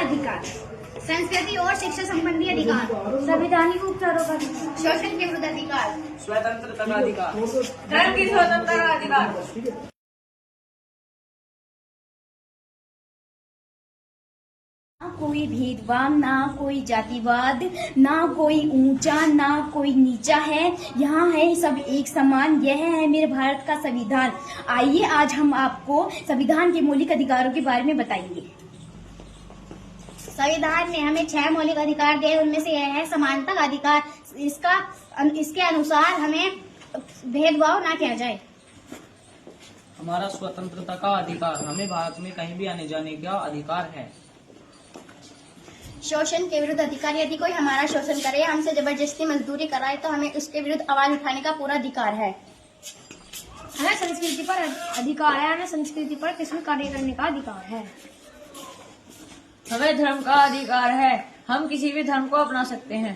अधिकार, संस्कृति और शिक्षा संबंधी अधिकार, संवैधानिक उपचारों का अधिकार, शोषण के विरुद्ध अधिकार, स्वतंत्रता का अधिकार, धर्म की स्वतंत्रता का अधिकार। ना कोई भेदभाव, ना कोई जातिवाद, ना कोई ऊंचा ना कोई नीचा है। यहाँ है सब एक समान। यह है मेरे भारत का संविधान। आइए आज हम आपको संविधान के मौलिक अधिकारों के बारे में बताएंगे। संविधान ने हमें 6 मौलिक अधिकार दिए। उनमें से यह है समानता का अधिकार। इसके अनुसार हमें भेदभाव ना किया जाए। हमारा स्वतंत्रता का अधिकार, हमें भारत में कहीं भी आने जाने का अधिकार है। शोषण के विरुद्ध अधिकार, यदि कोई हमारा शोषण करे, हमसे जबरदस्ती मजदूरी कराए तो हमें उसके विरुद्ध आवाज उठाने का पूरा अधिकार है। हमें संस्कृति पर अधिकार है। हमें संस्कृति पर किसी भी कार्य करने का अधिकार है। हमें धर्म का अधिकार है। हम किसी भी धर्म को अपना सकते हैं।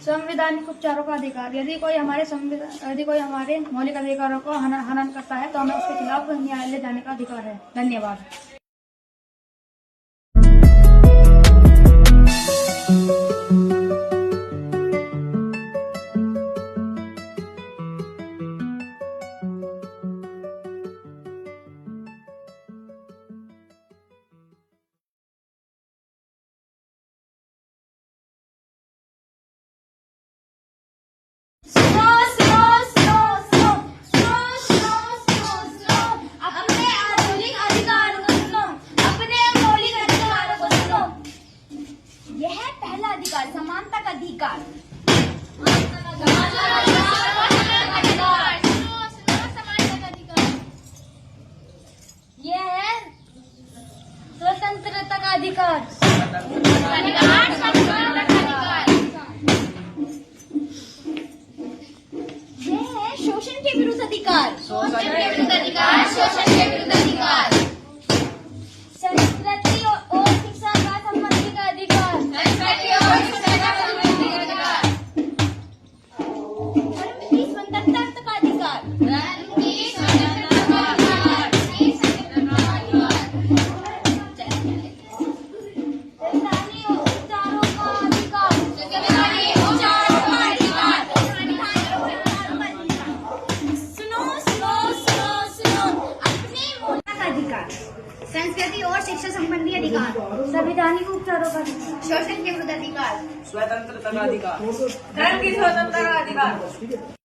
संवैधानिक उपचारों का अधिकार, यदि कोई हमारे मौलिक अधिकारों को हनन करता है तो हमें उसके खिलाफ न्यायालय जाने का अधिकार है। धन्यवाद। समानता का अधिकार, यह है स्वतंत्रता का अधिकार। यह है शोषण के विरुद्ध अधिकार। संस्कृति और शिक्षा का संबंधी का अधिकार। धर्म की स्वतंत्रता का अधिकार। संवैधानिक उपचारों का अधिकार। सुनो अपने मौलिक अधिकार, संस्कृति और शिक्षा संबंधी अधिकार, संवैधानिक उपचारों का अधिकार, शोषण के विरुद्ध अधिकार, स्वतंत्रता का अधिकार, धर्म की स्वतंत्रता का अधिकार।